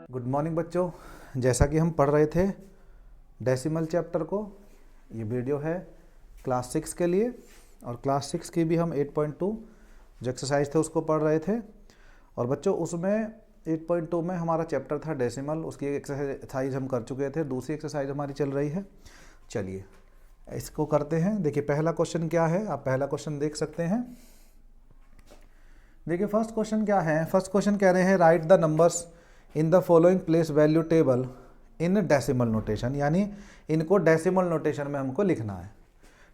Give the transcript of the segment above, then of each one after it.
Good morning बच्चों, जैसा कि हम पढ़ रहे थे डेसिमल चैप्टर को, ये वीडियो है क्लास 6 के लिए। और क्लास 6 की भी हम 8.2 जो एक्सरसाइज थे उसको पढ़ रहे थे। और बच्चों उसमें 8.2 में हमारा चैप्टर था डेसिमल, उसकी एक एक्सरसाइज हम कर चुके थे, दूसरी एक्सरसाइज हमारी चल रही है। चलिए इसको करते हैं। देखिए पहला क्वेश्चन क्या है, आप पहला क्वेश्चन देख सकते हैं। देखिए फर्स्ट क्वेश्चन क्या है, फर्स्ट क्वेश्चन कह रहे हैं right the numbers in the following place value table in decimal notation, यानी इनको डेसिमल नोटेशन में हमको लिखना है।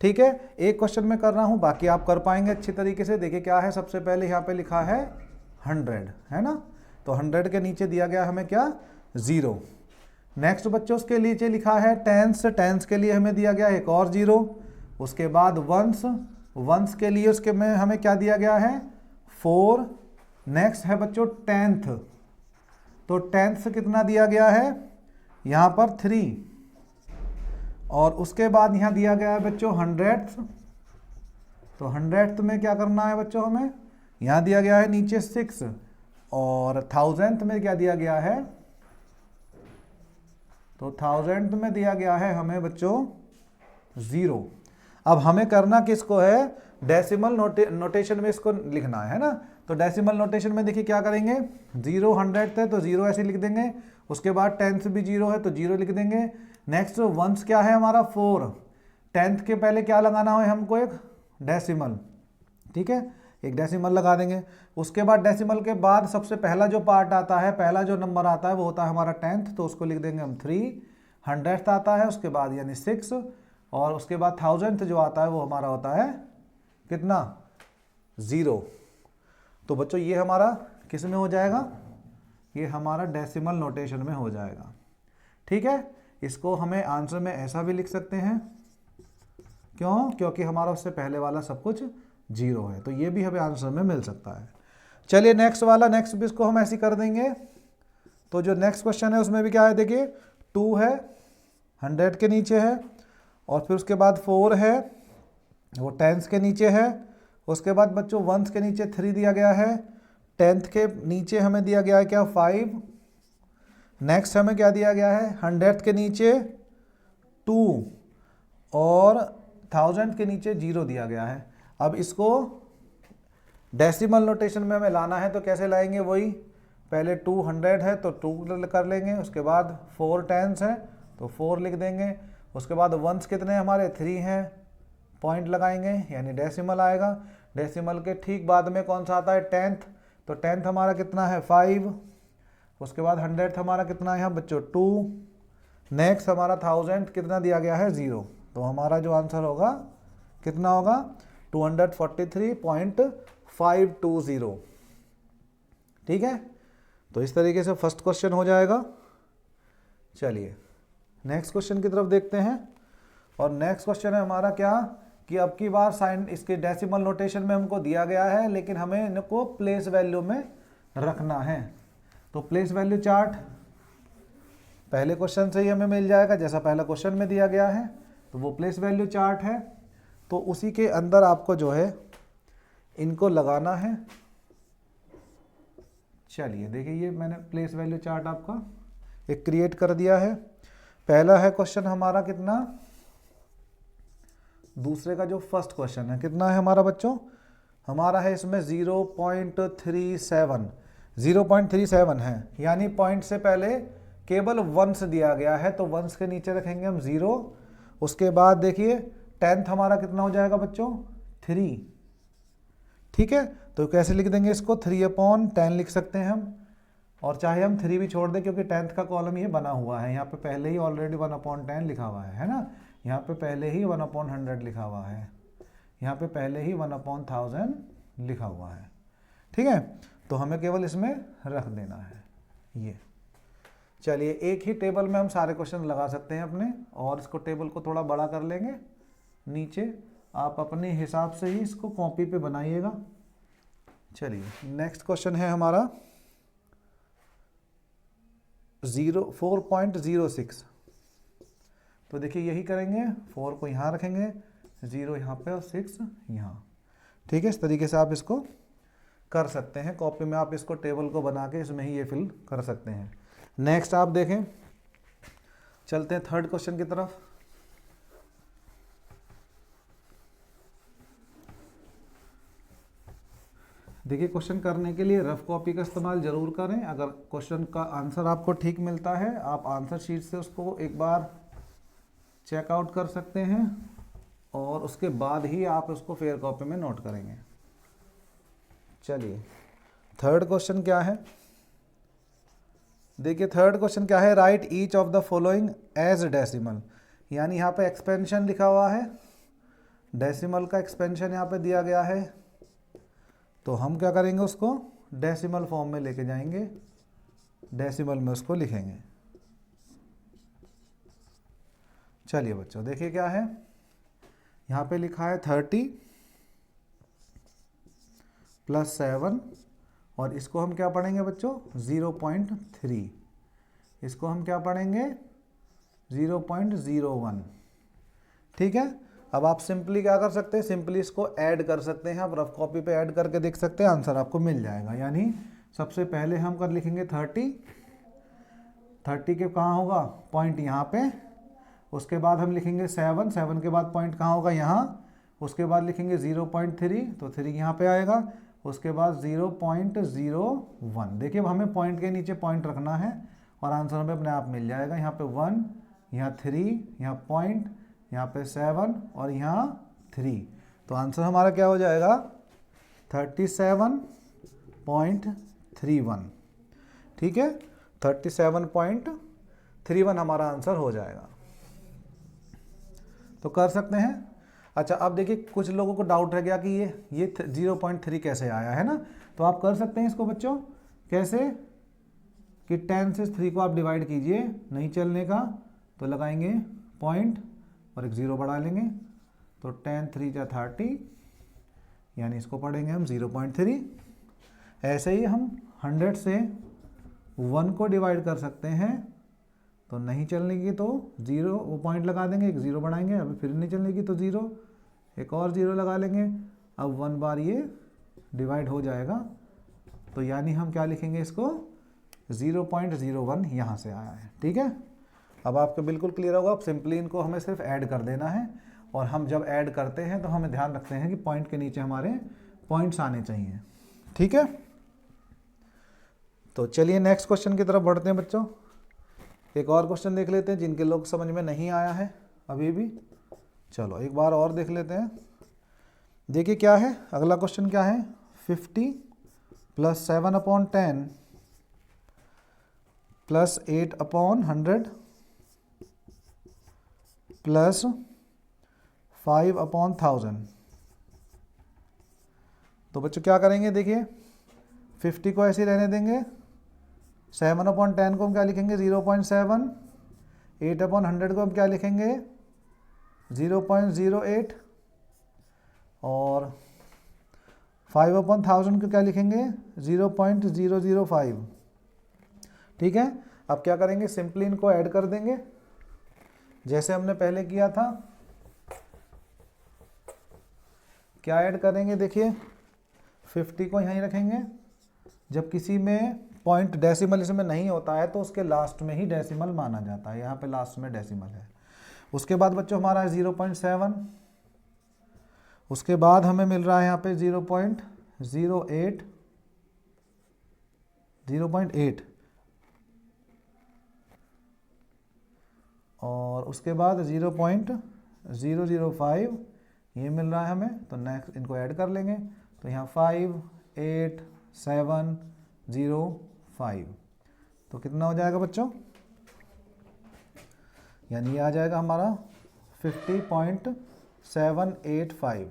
ठीक है, एक क्वेश्चन में कर रहा हूँ, बाकी आप कर पाएंगे अच्छी तरीके से। देखिए क्या है, सबसे पहले यहाँ पे लिखा है 100, है ना, तो 100 के नीचे दिया गया हमें क्या, 0। नेक्स्ट बच्चों उसके नीचे लिखा है टेंस, टेंस के लिए हमें दिया गया एक और 0। उसके बाद वंस, वंस के लिए उसके में हमें क्या दिया गया है, 4। नेक्स्ट है बच्चों टेंथ, तो टेंथ कितना दिया गया है, यहाँ पर 3। और उसके बाद यहाँ दिया गया है बच्चों 100th, तो 100th में क्या करना है बच्चों हमें, यहाँ दिया गया है नीचे 6। और 1000th में क्या दिया गया है, तो 1000th में दिया गया है हमें बच्चों 0। अब हमें करना किसको है, डेसिमल नोटेशन में इसको लिखना है ना। तो डेसिमल नोटेशन में देखिए क्या करेंगे, 0 100th है तो 0 ऐसे लिख देंगे। उसके बाद टेंथ भी 0 है तो 0 लिख देंगे। नेक्स्ट वंस क्या है हमारा 4, टेंथ के पहले क्या लगाना है हमको, एक डेसिमल। ठीक है, एक डेसिमल लगा देंगे। उसके बाद डेसिमल के बाद सबसे पहला जो पार्ट आता है, पहला जो नंबर आता है वो होता है हमारा टेंथ, तो उसको लिख देंगे हम 3। 100th आता है उसके बाद यानी 6, और उसके बाद 1000th जो आता है वो हमारा होता है कितना, 0। तो बच्चों ये हमारा किस में हो जाएगा, ये हमारा डेसिमल नोटेशन में हो जाएगा। ठीक है, इसको हमें आंसर में ऐसा भी लिख सकते हैं, क्यों, क्योंकि हमारा उससे पहले वाला सब कुछ 0 है, तो ये भी हमें आंसर में मिल सकता है। चलिए नेक्स्ट वाला, नेक्स्ट भी इसको हम ऐसे कर देंगे। तो जो नेक्स्ट क्वेश्चन है उसमें भी क्या है, देखिए 2 है, 100 के नीचे है, और फिर उसके बाद 4 है, वो टेंथ के नीचे है। उसके बाद बच्चों वंस के नीचे 3 दिया गया है, टेंथ के नीचे हमें दिया गया है क्या, 5। नेक्स्ट हमें क्या दिया गया है, 100th के नीचे 2, और 1000th के नीचे 0 दिया गया है। अब इसको डेसिमल नोटेशन में हमें लाना है, तो कैसे लाएंगे, वही पहले 200 है तो 2 कर लेंगे। उसके बाद 4 टेंस है तो 4 लिख देंगे। उसके बाद वंस कितने हमारे 3 हैं, पॉइंट लगाएंगे यानी डेसिमल आएगा। डेसिमल के ठीक बाद में कौन सा आता है, टेंथ, तो टेंथ हमारा कितना है 5। उसके बाद 100th हमारा कितना है यहाँ बच्चों 2। नेक्स्ट हमारा 1000th कितना दिया गया है 0, तो हमारा जो आंसर होगा कितना होगा, 243.520। ठीक है, तो इस तरीके से फर्स्ट क्वेश्चन हो जाएगा। चलिए नेक्स्ट क्वेश्चन की तरफ देखते हैं। और नेक्स्ट क्वेश्चन है हमारा क्या, कि अब की बार साइन इसके डेसिमल नोटेशन में हमको दिया गया है, लेकिन हमें इनको प्लेस वैल्यू में रखना है। तो प्लेस वैल्यू चार्ट पहले क्वेश्चन से ही हमें मिल जाएगा, जैसा पहला क्वेश्चन में दिया गया है, तो वो प्लेस वैल्यू चार्ट है। तो उसी के अंदर आपको जो है इनको लगाना है। चलिए देखिए ये मैंने प्लेस वैल्यू चार्ट आपका एक क्रिएट कर दिया है। पहला है क्वेश्चन हमारा कितना, दूसरे का जो फर्स्ट क्वेश्चन है कितना है हमारा बच्चों, हमारा है इसमें 0.37 है, यानी पॉइंट से पहले केवल वंस दिया गया है, तो वंस के नीचे रखेंगे हम 0। उसके बाद देखिए टेंथ हमारा कितना हो जाएगा बच्चों, 3। ठीक है, तो कैसे लिख देंगे इसको, 3/10 लिख सकते हैं हम, और चाहे हम 3 भी छोड़ दें क्योंकि टेंथ का कॉलम ये बना हुआ है, यहाँ पे पहले ही ऑलरेडी 1/10 लिखा हुआ है ना, यहाँ पे पहले ही 1/100 लिखा हुआ है, यहाँ पे पहले ही 1/1000 लिखा हुआ है। ठीक है, तो हमें केवल इसमें रख देना है ये। चलिए एक ही टेबल में हम सारे क्वेश्चन लगा सकते हैं अपने, और इसको टेबल को थोड़ा बड़ा कर लेंगे नीचे, आप अपने हिसाब से ही इसको कॉपी पे बनाइएगा। चलिए नेक्स्ट क्वेश्चन है हमारा 4.06, तो देखिए यही करेंगे, 4 को यहाँ रखेंगे, 0 यहाँ पे और 6 यहाँ। ठीक है, इस तरीके से आप इसको कर सकते हैं। कॉपी में आप इसको टेबल को बना के इसमें ही ये फिल कर सकते हैं। नेक्स्ट आप देखें, चलते हैं थर्ड क्वेश्चन की तरफ। देखिए, क्वेश्चन करने के लिए रफ कॉपी का इस्तेमाल जरूर करें। अगर क्वेश्चन का आंसर आपको ठीक मिलता है, आप आंसर शीट से उसको एक बार चेकआउट कर सकते हैं और उसके बाद ही आप उसको फेयर कॉपी में नोट करेंगे। चलिए, थर्ड क्वेश्चन क्या है? देखिए, थर्ड क्वेश्चन क्या है? Write each of the following as decimal. यानी यहाँ पे एक्सपेंशन लिखा हुआ है, डेसिमल का एक्सपेंशन यहाँ पे दिया गया है, तो हम क्या करेंगे, उसको डेसिमल फॉर्म में लेके जाएंगे, डेसिमल में उसको लिखेंगे। चलिए बच्चों, देखिए क्या है, यहाँ पे लिखा है 30 + 7 और इसको हम क्या पढ़ेंगे बच्चों? 0.3। इसको हम क्या पढ़ेंगे? 0.01। ठीक है। अब आप सिंपली क्या कर सकते हैं, सिंपली इसको ऐड कर सकते हैं। आप रफ कॉपी पे ऐड करके देख सकते हैं, आंसर आपको मिल जाएगा। यानी सबसे पहले हम कर लिखेंगे 30 के कहाँ होगा पॉइंट? यहाँ पे। उसके बाद हम लिखेंगे 7 के बाद पॉइंट कहाँ होगा? यहाँ। उसके बाद लिखेंगे 0.3, तो 3 यहाँ पे आएगा। उसके बाद 0.01। देखिए, अब हमें पॉइंट के नीचे पॉइंट रखना है और आंसर हमें अपने आप मिल जाएगा। यहाँ पे 1, यहाँ 3, यहाँ पॉइंट, यहाँ पे 7 और यहाँ 3। तो आंसर हमारा क्या हो जाएगा? 37.31। ठीक है, 37.31 हमारा आंसर हो जाएगा। तो कर सकते हैं। अच्छा, अब देखिए, कुछ लोगों को डाउट रह गया कि ये 0.3 कैसे आया है ना। तो आप कर सकते हैं इसको बच्चों, कैसे कि 10 से 3 को आप डिवाइड कीजिए, नहीं चलने का तो लगाएंगे पॉइंट और एक 0 बढ़ा लेंगे, तो 10 3 जा 30, यानी इसको पढ़ेंगे हम 0.3। ऐसे ही हम 100 से 1 को डिवाइड कर सकते हैं, तो नहीं चलने की तो 0 वो पॉइंट लगा देंगे, एक 0 बढ़ाएंगे, अभी फिर नहीं चलने की तो 0, एक और 0 लगा लेंगे। अब 1 बार ये डिवाइड हो जाएगा, तो यानी हम क्या लिखेंगे इसको? 0.01 यहाँ से आया है। ठीक है, अब आपको बिल्कुल क्लियर होगा। अब सिंपली इनको हमें सिर्फ ऐड कर देना है, और हम जब ऐड करते हैं तो हमें ध्यान रखते हैं कि पॉइंट के नीचे हमारे पॉइंट्स आने चाहिए। ठीक है, तो चलिए नेक्स्ट क्वेश्चन की तरफ बढ़ते हैं बच्चों। एक और क्वेश्चन देख लेते हैं जिनके लोग समझ में नहीं आया है अभी भी। चलो एक बार और देख लेते हैं। देखिए क्या है, अगला क्वेश्चन क्या है? 50 + 7/10 + 8/100 + 5/1000। तो बच्चों क्या करेंगे? देखिए, 50 को ऐसे ही रहने देंगे, 7/10 को हम क्या लिखेंगे? 0.7, 8/100 को हम क्या लिखेंगे? 0.08 और 5/1000 को क्या लिखेंगे? 0.005। ठीक है, अब क्या करेंगे? सिंपली इनको ऐड कर देंगे जैसे हमने पहले किया था। क्या ऐड करेंगे? देखिए, 50 को यहीं रखेंगे। जब किसी में पॉइंट डेसिमल इसमें नहीं होता है तो उसके लास्ट में ही डेसिमल माना जाता है। यहाँ पे लास्ट में डेसिमल है। उसके बाद बच्चों हमारा है 0.7। उसके बाद हमें मिल रहा है यहाँ पे 0.08 और उसके बाद 0.005 ये मिल रहा है हमें। तो नेक्स्ट इनको ऐड कर लेंगे, तो यहाँ 5, 8, 7, 0, 5। तो कितना हो जाएगा बच्चों? यानी ये आ जाएगा हमारा 50.785।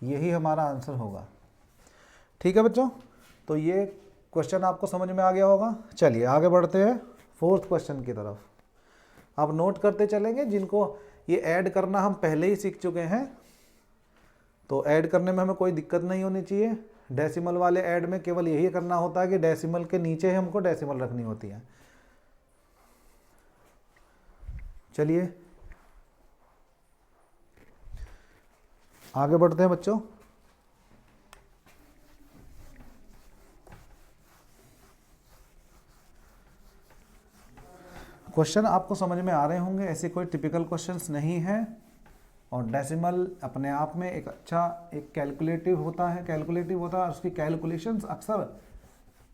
यही हमारा आंसर होगा। ठीक है बच्चों, तो ये क्वेश्चन आपको समझ में आ गया होगा। चलिए आगे बढ़ते हैं फोर्थ क्वेश्चन की तरफ। अब नोट करते चलेंगे, जिनको ये ऐड करना हम पहले ही सीख चुके हैं, तो ऐड करने में हमें कोई दिक्कत नहीं होनी चाहिए। डेसिमल वाले ऐड में केवल यही करना होता है कि डेसिमल के नीचे ही हमको डेसिमल रखनी होती है। चलिए आगे बढ़ते हैं बच्चों। क्वेश्चन आपको समझ में आ रहे होंगे, ऐसे कोई टिपिकल क्वेश्चंस नहीं है। और डेसिमल अपने आप में एक अच्छा एक कैलकुलेटिव होता है और उसकी कैलकुलेशंस अक्सर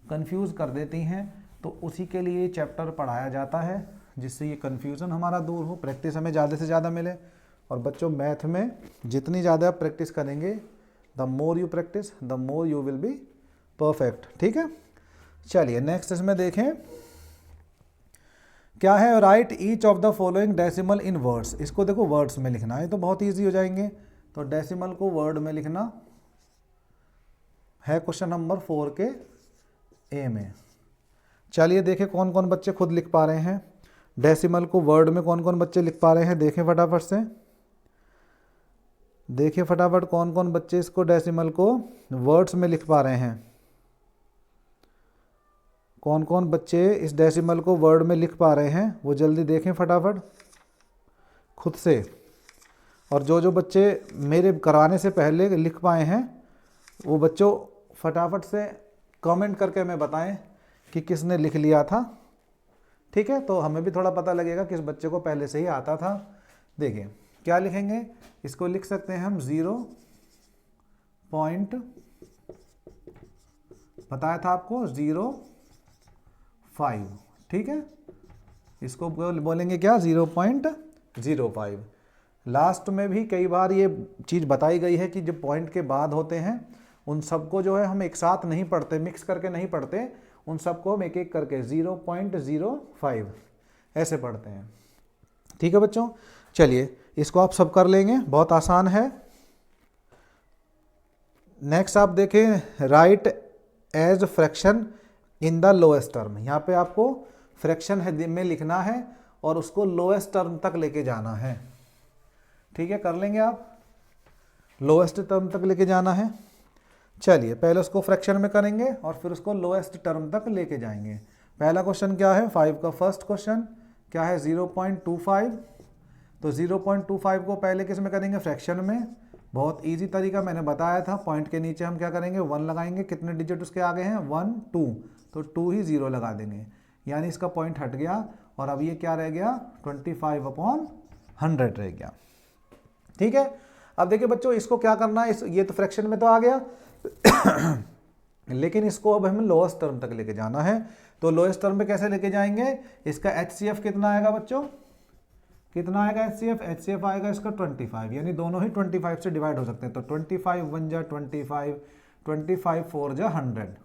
कंफ्यूज कर देती हैं, तो उसी के लिए चैप्टर पढ़ाया जाता है जिससे ये कंफ्यूजन हमारा दूर हो, प्रैक्टिस हमें ज़्यादा से ज़्यादा मिले। और बच्चों मैथ में जितनी ज़्यादा आप प्रैक्टिस करेंगे, the more you practice the more you will be perfect. ठीक है, चलिए नेक्स्ट इसमें देखें क्या है। Write each of the following decimal in words. इसको देखो वर्ड्स में लिखना है तो बहुत ईजी हो जाएंगे। तो डेसिमल को वर्ड में लिखना है क्वेश्चन नंबर 4 के ए में। चलिए देखें कौन कौन बच्चे खुद लिख पा रहे हैं डेसिमल को वर्ड में, कौन कौन बच्चे लिख पा रहे हैं, देखें फटाफट से। देखिए फटाफट कौन कौन बच्चे इसको डेसिमल को वर्ड्स में लिख पा रहे हैं, कौन कौन बच्चे इस डेसिमल को वर्ड में लिख पा रहे हैं, वो जल्दी देखें फटाफट खुद से। और जो जो बच्चे मेरे कराने से पहले लिख पाए हैं वो बच्चों फटाफट से कमेंट करके हमें बताएं कि किसने लिख लिया था। ठीक है, तो हमें भी थोड़ा पता लगेगा किस बच्चे को पहले से ही आता था। देखिए क्या लिखेंगे, इसको लिख सकते हैं हम 0 पॉइंट, बताया था आपको 0.5। ठीक है, इसको बोलेंगे क्या 0.05। लास्ट में भी कई बार ये चीज़ बताई गई है कि जो पॉइंट के बाद होते हैं उन सबको जो है हम एक साथ नहीं पढ़ते, मिक्स करके नहीं पढ़ते, उन सबको हम एक एक करके 0.05 ऐसे पढ़ते हैं। ठीक है बच्चों, चलिए इसको आप सब कर लेंगे, बहुत आसान है। नेक्स्ट आप देखें write as fraction in the lowest term. यहाँ पे आपको फ्रैक्शन में लिखना है और उसको लोएस्ट टर्म तक लेके जाना है। ठीक है, कर लेंगे आप, लोएस्ट टर्म तक लेके जाना है। चलिए पहले उसको फ्रैक्शन में करेंगे और फिर उसको लोएस्ट टर्म तक लेके जाएंगे। पहला क्वेश्चन क्या है, 5 का फर्स्ट क्वेश्चन क्या है 0.25। तो 0.25 को पहले किस में करेंगे, फ्रैक्शन में। बहुत इजी तरीका मैंने बताया था, पॉइंट के नीचे हम क्या करेंगे 1 लगाएंगे, कितने डिजिट उसके आगे हैं 1 2, तो 2 ही 0 लगा देंगे, यानी इसका पॉइंट हट गया। और अब ये क्या रह गया 25/100 रह गया। ठीक है, अब देखिए बच्चों इसको क्या करना है, ये तो फ्रैक्शन में तो आ गया लेकिन इसको अब हमें लोएस्ट टर्म तक लेके जाना है। तो लोएस्ट टर्म पे कैसे लेके जाएंगे, इसका HCF कितना आएगा बच्चों, कितना आएगा HCF आएगा इसका 25, यानी दोनों ही 25 से डिवाइड हो सकते हैं। तो 25 1 जा 25, 25 4 जा 100,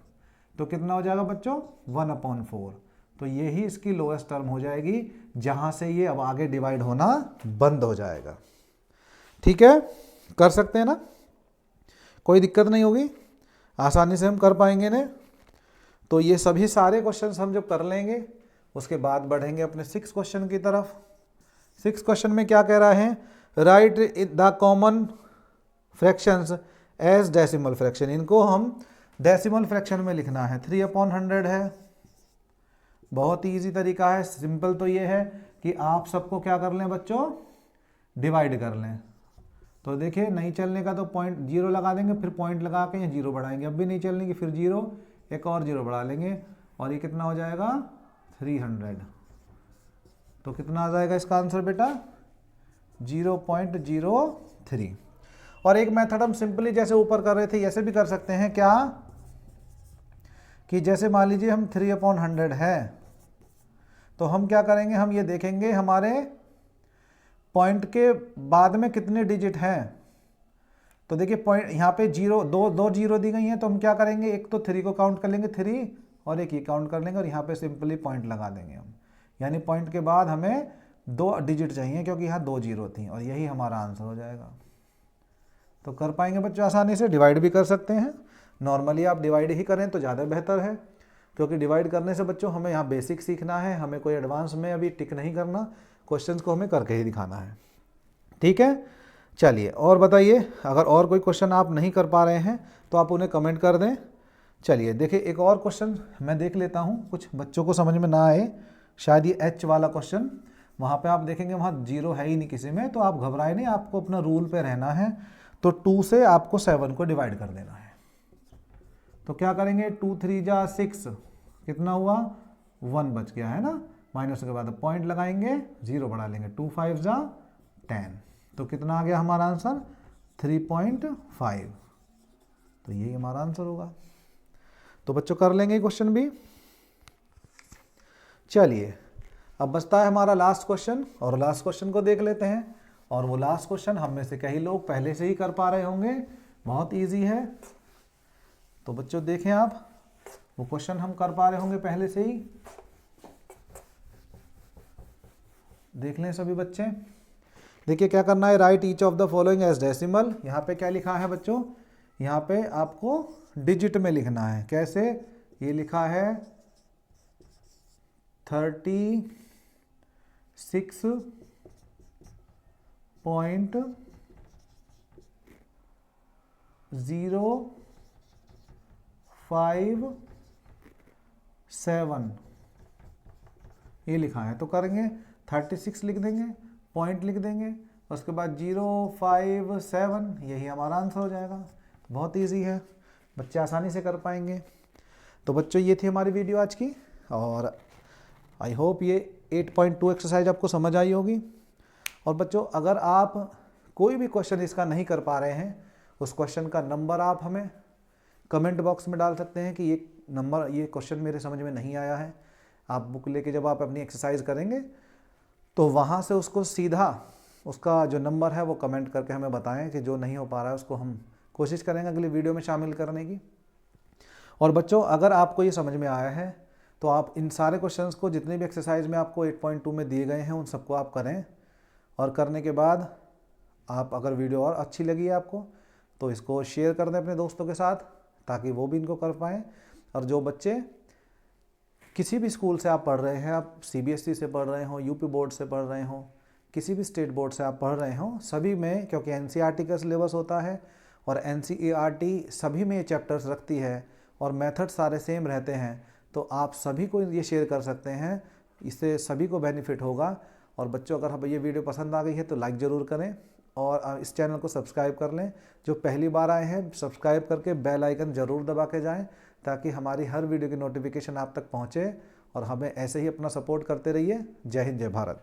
तो कितना हो जाएगा बच्चों 1/4। तो ये ही इसकी लोएस्ट टर्म हो जाएगी, जहां से ये अब आगे डिवाइड होना बंद हो जाएगा। ठीक है, कर सकते हैं ना, कोई दिक्कत नहीं होगी, आसानी से हम कर पाएंगे ना। तो ये सभी सारे क्वेश्चंस हम जब कर लेंगे उसके बाद बढ़ेंगे अपने 6 क्वेश्चन की तरफ। 6 क्वेश्चन में क्या कह रहा है, write the common fractions as decimal fraction. इनको हम डेसिमल फ्रैक्शन में लिखना है, 3/100 है। बहुत ही ईजी तरीका है, सिंपल तो ये है कि आप सबको क्या कर लें बच्चों, डिवाइड कर लें। तो देखिए नहीं चलने का तो पॉइंट 0 लगा देंगे, फिर पॉइंट लगा के ये 0 बढ़ाएंगे, अब भी नहीं चलने की फिर 0, एक और 0 बढ़ा लेंगे, और ये कितना हो जाएगा 300। तो कितना आ जाएगा इसका आंसर बेटा 0.03। और एक मेथड हम सिंपली जैसे ऊपर कर रहे थे ऐसे भी कर सकते हैं, क्या कि जैसे मान लीजिए हम 3/100 है, तो हम क्या करेंगे, हम ये देखेंगे हमारे पॉइंट के बाद में कितने डिजिट हैं। तो देखिए पॉइंट यहाँ पे 2 जीरो दी गई हैं, तो हम क्या करेंगे, एक तो 3 को काउंट कर लेंगे 3, और एक ही काउंट कर लेंगे और यहाँ पे सिंपली पॉइंट लगा देंगे हम, यानी पॉइंट के बाद हमें 2 डिजिट चाहिए क्योंकि यहाँ 2 जीरो थी, और यही हमारा आंसर हो जाएगा। तो कर पाएंगे बच्चों आसानी से, डिवाइड भी कर सकते हैं। नॉर्मली आप डिवाइड ही करें तो ज़्यादा बेहतर है, क्योंकि डिवाइड करने से बच्चों हमें यहाँ बेसिक सीखना है, हमें कोई एडवांस में अभी टिक नहीं करना, क्वेश्चंस को हमें करके ही दिखाना है। ठीक है, चलिए और बताइए, अगर और कोई क्वेश्चन आप नहीं कर पा रहे हैं तो आप उन्हें कमेंट कर दें। चलिए देखिए एक और क्वेश्चन मैं देख लेता हूँ, कुछ बच्चों को समझ में ना आए, शायद ये H वाला क्वेश्चन, वहाँ पे आप देखेंगे वहाँ 0 है ही नहीं किसी में, तो आप घबराए नहीं, आपको अपना रूल पे रहना है। तो 2 से आपको 7 को डिवाइड कर देना है। तो क्या करेंगे, 2 3 जा 6, कितना हुआ 1 बच गया है ना, माइनस के बाद पॉइंट लगाएंगे, 0 बढ़ा लेंगे, 2 5 जा 10, तो कितना आ गया हमारा आंसर 3.5। तो यही हमारा आंसर होगा। तो बच्चों कर लेंगे क्वेश्चन भी। चलिए अब बचता है हमारा लास्ट क्वेश्चन, और लास्ट क्वेश्चन को देख लेते हैं। और वो लास्ट क्वेश्चन हम में से कई लोग पहले से ही कर पा रहे होंगे, बहुत इजी है। तो बच्चों देखें आप, वो क्वेश्चन हम कर पा रहे होंगे पहले से ही, देख लें सभी बच्चे। देखिए क्या करना है, write each of the following as decimal. यहाँ पे क्या लिखा है बच्चों, यहाँ पे आपको डिजिट में लिखना है। कैसे, ये लिखा है 36.057 ये लिखा है। तो करेंगे 36 लिख देंगे, पॉइंट लिख देंगे, उसके बाद 057, यही हमारा आंसर हो जाएगा। बहुत इजी है, बच्चे आसानी से कर पाएंगे। तो बच्चों ये थी हमारी वीडियो आज की, और आई होप ये 8.2 एक्सरसाइज आपको समझ आई होगी। और बच्चों अगर आप कोई भी क्वेश्चन इसका नहीं कर पा रहे हैं, उस क्वेश्चन का नंबर आप हमें कमेंट बॉक्स में डाल सकते हैं कि ये नंबर, ये क्वेश्चन मेरे समझ में नहीं आया है। आप बुक लेके जब आप अपनी एक्सरसाइज करेंगे तो वहाँ से उसको सीधा उसका जो नंबर है वो कमेंट करके हमें बताएं कि जो नहीं हो पा रहा है उसको हम कोशिश करेंगे अगली वीडियो में शामिल करने की। और बच्चों अगर आपको ये समझ में आया है तो आप इन सारे क्वेश्चंस को, जितने भी एक्सरसाइज में आपको 8.2 में दिए गए हैं, उन सबको आप करें। और करने के बाद आप, अगर वीडियो और अच्छी लगी है आपको, तो इसको शेयर कर दें अपने दोस्तों के साथ, ताकि वो भी इनको कर पाएँ। और जो बच्चे किसी भी स्कूल से आप पढ़ रहे हैं, आप CBSE से पढ़ रहे हो, यूपी बोर्ड से पढ़ रहे हो, किसी भी स्टेट बोर्ड से आप पढ़ रहे हो, सभी में, क्योंकि NCERT का सिलेबस होता है और NCERT सभी में ये चैप्टर्स रखती है और मेथड सारे सेम रहते हैं, तो आप सभी को ये शेयर कर सकते हैं, इससे सभी को बेनिफिट होगा। और बच्चों अगर हमें ये वीडियो पसंद आ गई है तो लाइक ज़रूर करें, और इस चैनल को सब्सक्राइब कर लें। जो पहली बार आए हैं सब्सक्राइब करके बेल आइकन ज़रूर दबा के जाएं, ताकि हमारी हर वीडियो की नोटिफिकेशन आप तक पहुंचे। और हमें ऐसे ही अपना सपोर्ट करते रहिए। जय हिंद, जय भारत।